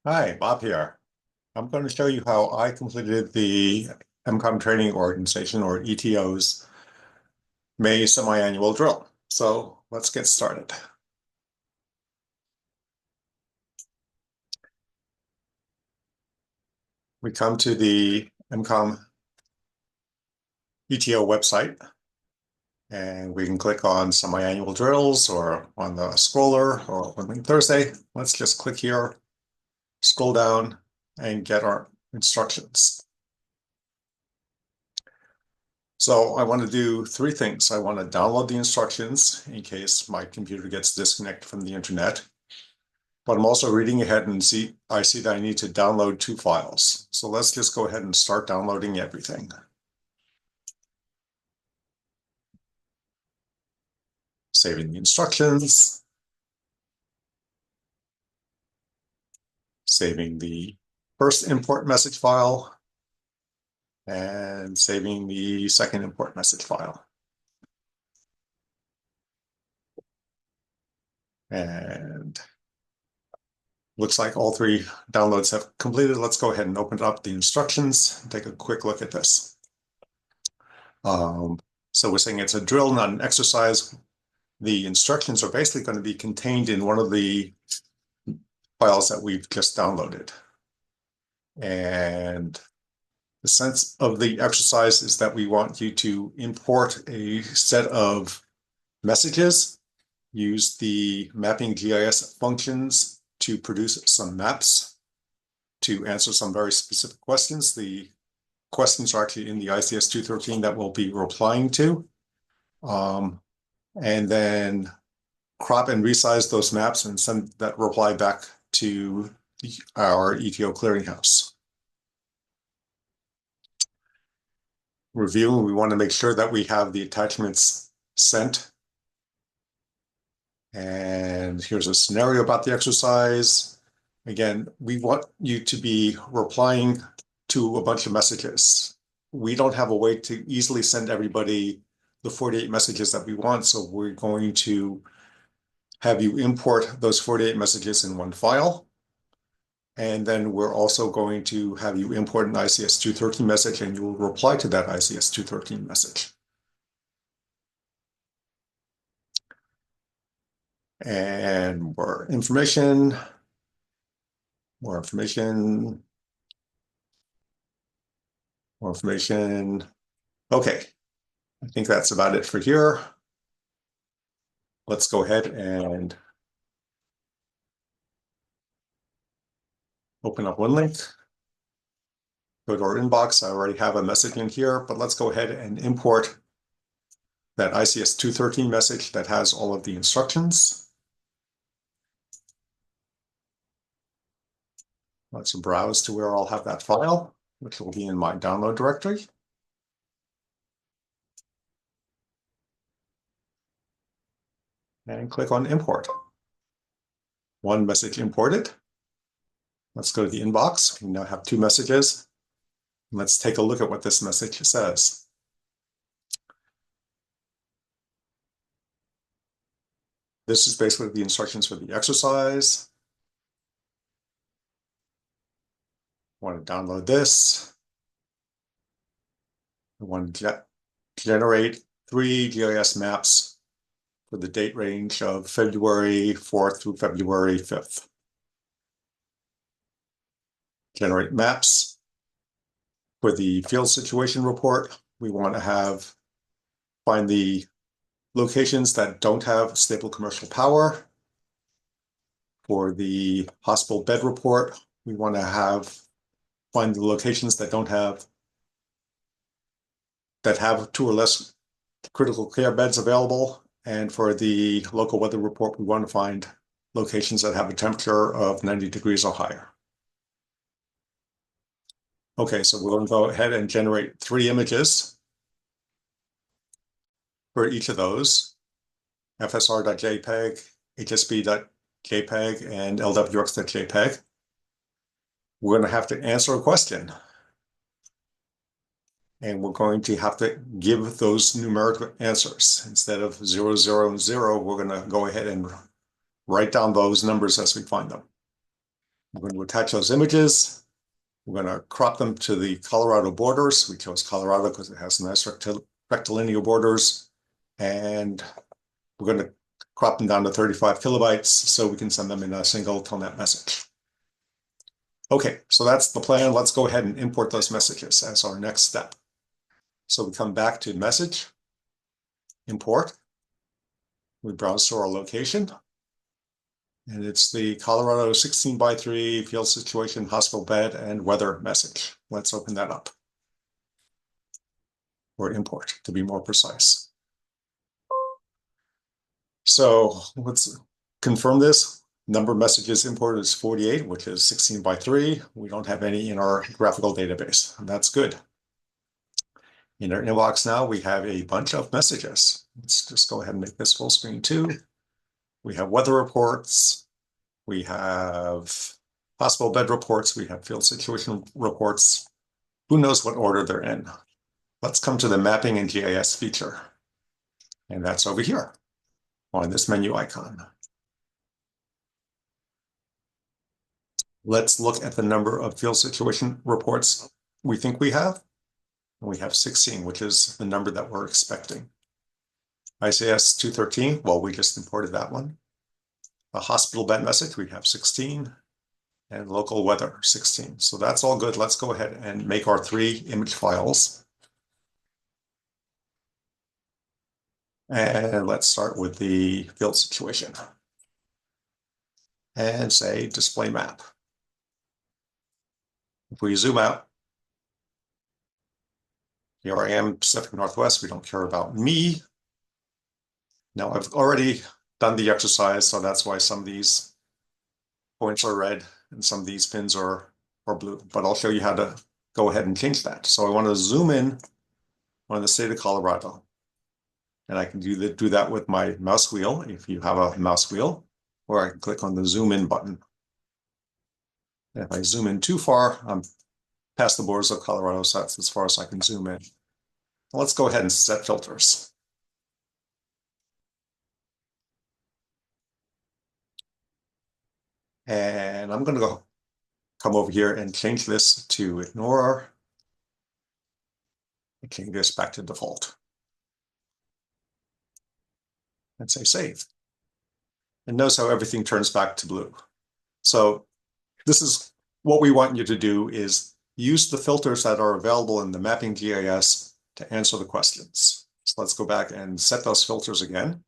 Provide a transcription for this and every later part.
Hi, Bob here. I'm going to show you how I completed the MCOM Training Organization, or ETO's, May semi-annual drill. So let's get started. We come to the MCOM ETO website, and we can click on semi-annual drills or on the scroller or on Thursday. Let's just click here, scroll down, and get our instructions. So I want to do three things. I want to download the instructions in case my computer gets disconnected from the internet. But I'm also reading ahead and I see that I need to download two files. So let's just go ahead and start downloading everything. Saving the instructions, saving the first import message file, and saving the second import message file. And looks like all three downloads have completed. Let's go ahead and open up the instructions and take a quick look at this. Um, so we're saying it's a drill, not an exercise. The instructions are basically going to be contained in one of the files that we've just downloaded. And the sense of the exercise is that we want you to import a set of messages, use the mapping GIS functions to produce some maps to answer some very specific questions. The questions are actually in the ICS 213 that we'll be replying to. And then crop and resize those maps and send that reply back to our ETO clearinghouse. Review, we want to make sure that we have the attachments sent. And here's a scenario about the exercise. Again, we want you to be replying to a bunch of messages. We don't have a way to easily send everybody the 48 messages that we want, so we're going to have you import those 48 messages in one file. And then we're also going to have you import an ICS 213 message, and you will reply to that ICS 213 message. And more information, more information, more information. Okay, I think that's about it for here. Let's go ahead and open up one link. Go to our inbox. I already have a message in here, but let's go ahead and import that ICS 213 message that has all of the instructions. Let's browse to where I'll have that file, which will be in my download directory. And click on import. One message imported. Let's go to the inbox. We now have two messages. Let's take a look at what this message says. This is basically the instructions for the exercise. I want to download this. I want to generate 3 GIS maps for the date range of February 4th through February 5th. Generate maps. For the field situation report, we want to find the locations that don't have stable commercial power. For the hospital bed report, we want to find the locations that have 2 or less critical care beds available. And for the local weather report, we want to find locations that have a temperature of 90 degrees or higher. Okay, so we're going to go ahead and generate 3 images for each of those: FSR.jpg, HSB.jpg, and LWX.jpg. We're going to have to answer a question. And we're going to have to give those numeric answers. Instead of 0, 0, and 0, we're going to go ahead and write down those numbers as we find them. I'm going to attach those images. We're going to crop them to the Colorado borders. We chose Colorado because it has nice rectilinear borders. And we're going to crop them down to 35 kilobytes so we can send them in a single telnet message. Okay, so that's the plan. Let's go ahead and import those messages as our next step. So we come back to message, import. We browse to our location. And it's the Colorado 16:3 field situation, hospital bed, and weather message. Let's open that up. Or import, to be more precise. So let's confirm this. Number of messages imported is 48, which is 16:3. We don't have any in our graphical database. That's good. In our inbox now, we have a bunch of messages. Let's just go ahead and make this full screen too. We have weather reports. We have hospital bed reports. We have field situation reports. Who knows what order they're in? Let's come to the mapping and GIS feature. And that's over here on this menu icon. Let's look at the number of field situation reports we think we have. And we have 16, which is the number that we're expecting. ICS 213, well, we just imported that one. A hospital bed message, we have 16. And local weather, 16. So that's all good. Let's go ahead and make our 3 image files. And let's start with the field situation. And say display map. If we zoom out, here I am, Pacific Northwest. We don't care about me. Now I've already done the exercise, so that's why some of these points are red and some of these pins are blue. But I'll show you how to go ahead and change that. So I want to zoom in on the state of Colorado. And I can do that with my mouse wheel, if you have a mouse wheel, or I can click on the zoom in button. And if I zoom in too far, I'm past the borders of Colorado, so that's as far as I can zoom in. Let's go ahead and set filters. And I'm going to come over here and change this to ignore and change this back to default. And say save. And notice how everything turns back to blue. So this is what we want you to do, is use the filters that are available in the mapping GIS to answer the questions. So let's go back and set those filters again.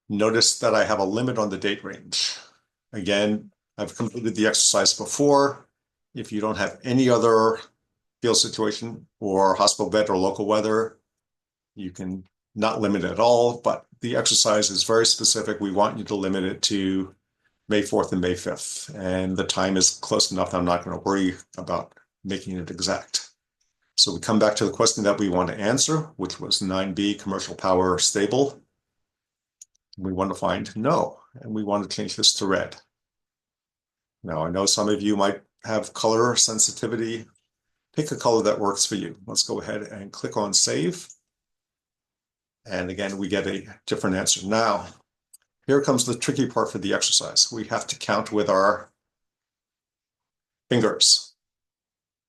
Notice that I have a limit on the date range. Again, I've completed the exercise before. If you don't have any other field situation or hospital bed or local weather, you can not limit it at all, but the exercise is very specific. We want you to limit it to May 4th and May 5th. And the time is close enough. I'm not going to worry about making it exact. So we come back to the question that we want to answer, which was 9B, commercial power stable. We want to find no, and we want to change this to red. Now, I know some of you might have color sensitivity. Pick a color that works for you. Let's go ahead and click on save. And again, we get a different answer. Now, here comes the tricky part for the exercise. We have to count with our fingers.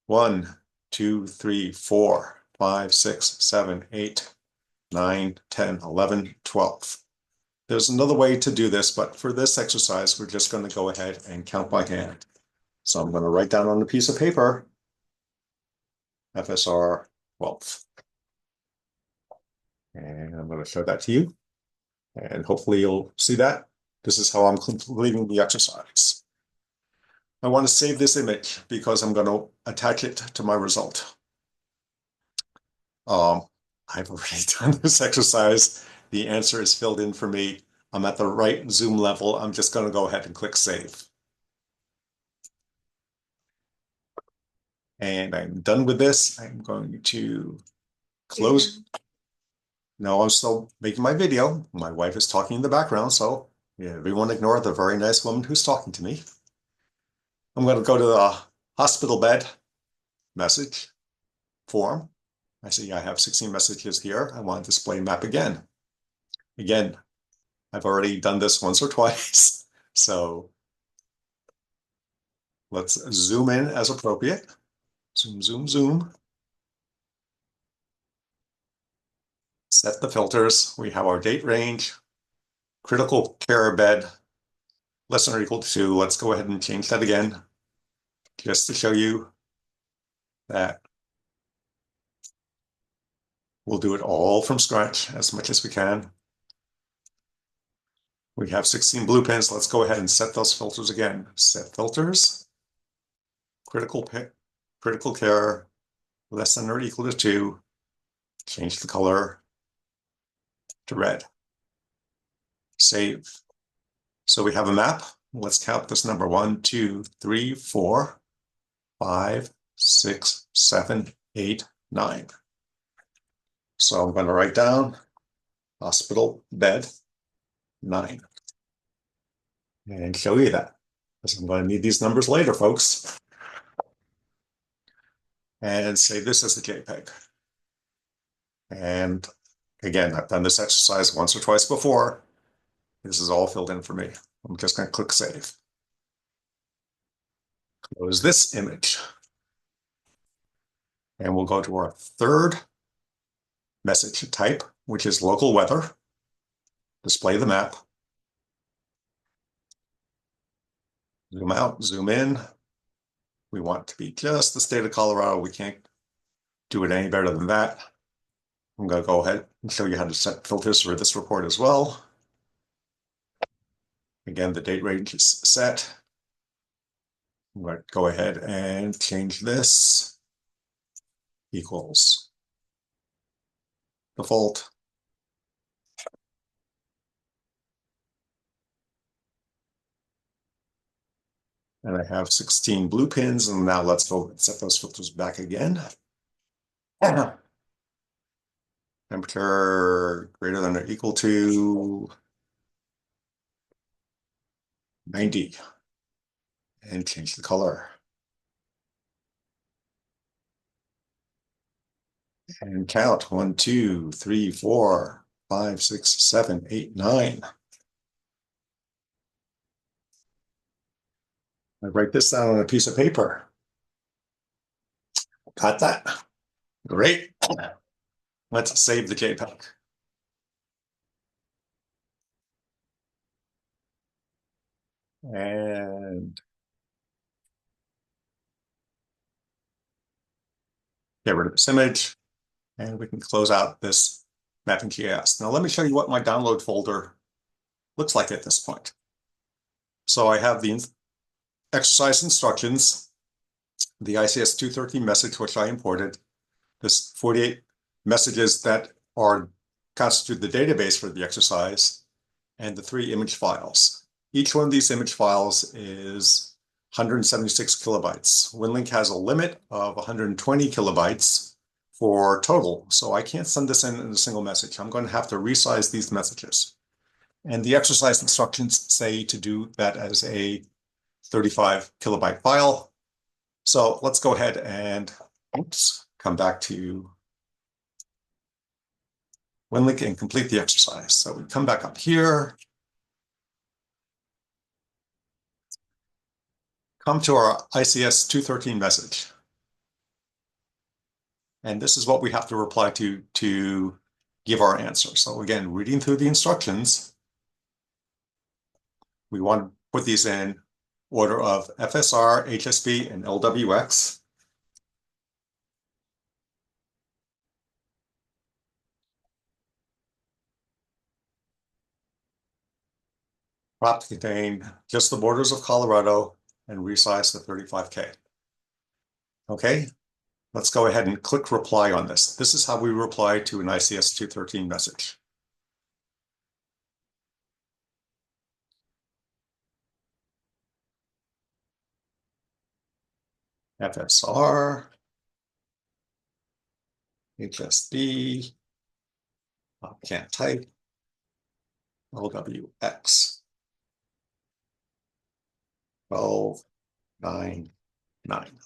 1, 2, 3, 4, 5, 6, 7, 8, 9, 10, 11, 12. There's another way to do this, but for this exercise, we're just going to go ahead and count by hand. So I'm going to write down on a piece of paper, FSR 12. And I'm going to show that to you. And hopefully you'll see that. This is how I'm completing the exercise. I want to save this image because I'm going to attach it to my result. I've already done this exercise. The answer is filled in for me. I'm at the right zoom level. I'm just going to go ahead and click save. And I'm done with this. I'm going to close. No, I'm still making my video. My wife is talking in the background, so yeah, everyone ignore the very nice woman who's talking to me. I'm going to go to the hospital bed message form. I see I have 16 messages here. I want to display map again. Again, I've already done this once or twice, So let's zoom in as appropriate. Zoom, zoom, zoom. Set the filters. We have our date range, critical care bed, less than or equal to 2. Let's go ahead and change that again, just to show you that we'll do it all from scratch as much as we can. We have 16 blue pins. Let's go ahead and set those filters again. Set filters, critical care, less than or equal to 2. Change the color to red. Save. So we have a map. Let's count this number: 1, 2, 3, 4, 5, 6, 7, 8, 9. So I'm going to write down hospital bed 9 and show you that, because I'm going to need these numbers later, folks. And save this as a JPEG. And again, I've done this exercise once or twice before. This is all filled in for me. I'm just going to click save. Close this image. And we'll go to our third message type, which is local weather. Display the map. Zoom out, zoom in. We want to be just the state of Colorado. We can't do it any better than that. I'm going to go ahead and show you how to set filters for this report as well. Again, the date range is set. I'm going to go ahead and change this equals default. And I have 16 blue pins, and now let's go set those filters back again. Temperature greater than or equal to 90. And change the color. And count: 1, 2, 3, 4, 5, 6, 7, 8, 9. I write this down on a piece of paper. Got that? Great. Let's save the JPEG. And get rid of this image. And we can close out this mapping.js. Now let me show you what my download folder looks like at this point. So I have the exercise instructions, the ICS 213 message, which I imported, this 48 messages that are constitute the database for the exercise, and the 3 image files. Each one of these image files is 176 kilobytes. WinLink has a limit of 120 kilobytes for total, so I can't send this in a single message. I'm going to have to resize these messages. And the exercise instructions say to do that as a 35 kilobyte file. So let's go ahead and come back to WinLink and complete the exercise. So we come back up here, come to our ICS 213 message. And this is what we have to reply to give our answer. So again, reading through the instructions, we want to put these in order of FSR, HSP, and LWX. Crop to contain just the borders of Colorado and resize to 35K. Okay, let's go ahead and click reply on this. This is how we reply to an ICS 213 message. FSR, HSB, can't type, LWX, 1299.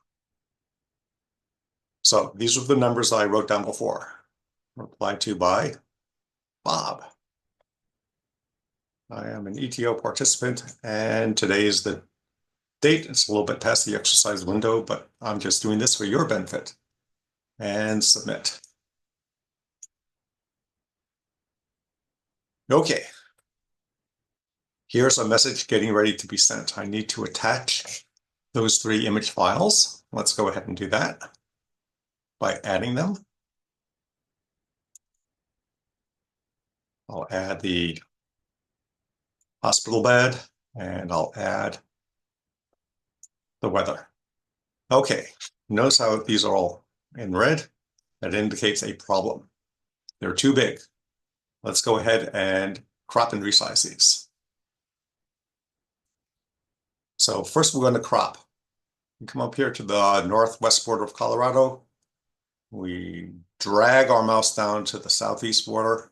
So these are the numbers I wrote down before. Replied to by Bob. I am an ETO participant, and today is the date. It's a little bit past the exercise window, but I'm just doing this for your benefit. And submit. Okay. Here's a message getting ready to be sent. I need to attach those 3 image files. Let's go ahead and do that by adding them. I'll add the hospital bed, and I'll add the weather. Okay, notice how these are all in red. That indicates a problem. They're too big. Let's go ahead and crop and resize these. So first we're going to crop. We come up here to the northwest border of Colorado. We drag our mouse down to the southeast border.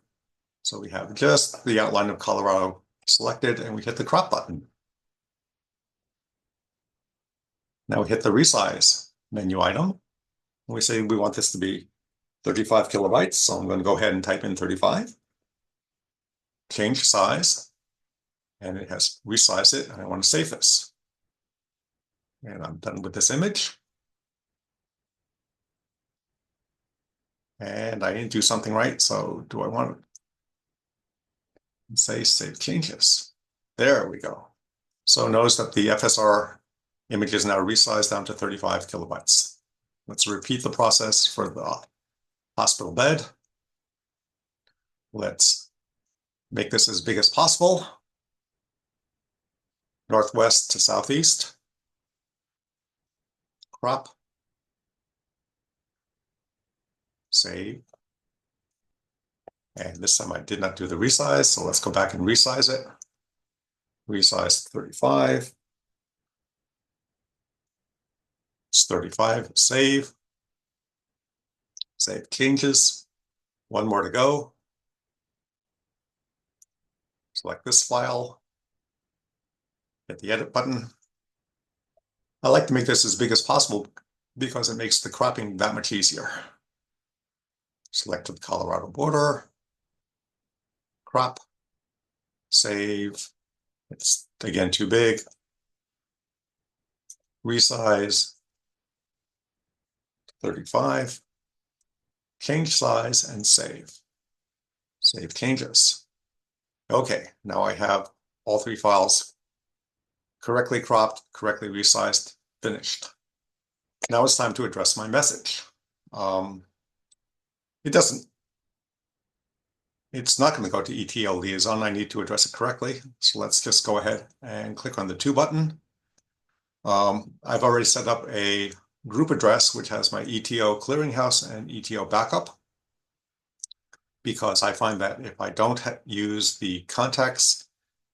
So we have just the outline of Colorado selected, and we hit the crop button. Now we hit the resize menu item. We say we want this to be 35 kilobytes. So I'm going to go ahead and type in 35. Change size. And it has resized it, and I want to save this. And I'm done with this image. And I didn't do something right, so do I want to say save changes? There we go. So notice that the FSR image is now resized down to 35 kilobytes. Let's repeat the process for the hospital bed. Let's make this as big as possible. Northwest to southeast. Crop. Save. And this time I did not do the resize, so let's go back and resize it. Resize to 35. It's 35. Save. Save changes. One more to go. Select this file. Hit the edit button. I like to make this as big as possible because it makes the cropping that much easier. Select the Colorado border. Crop. Save. It's again too big. Resize. 35. Change size and save. Save changes. Okay, now I have all 3 files correctly cropped, correctly resized, finished. Now it's time to address my message. It's not going to go to ETO liaison. I need to address it correctly. So let's just go ahead and click on the to button. I've already set up a group address, which has my ETO clearinghouse and ETO backup, because I find that if I don't use the context,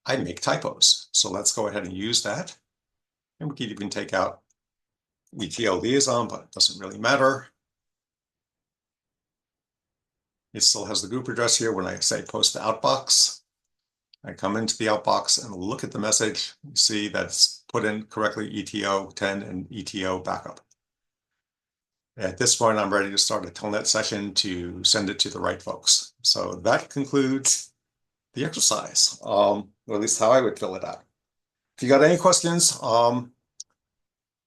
I make typos. So let's go ahead and use that. And we can even take out ETO liaison, but it doesn't really matter. It still has the group address here. When I say post to outbox, I come into the outbox and look at the message. You see that's put in correctly ETO 10 and ETO backup. At this point, I'm ready to start a Telnet session to send it to the right folks. So that concludes the exercise, or at least how I would fill it out. If you got any questions,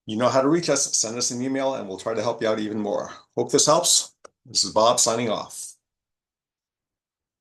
you know how to reach us. Send us an email and we'll try to help you out even more. Hope this helps. This is Bob signing off.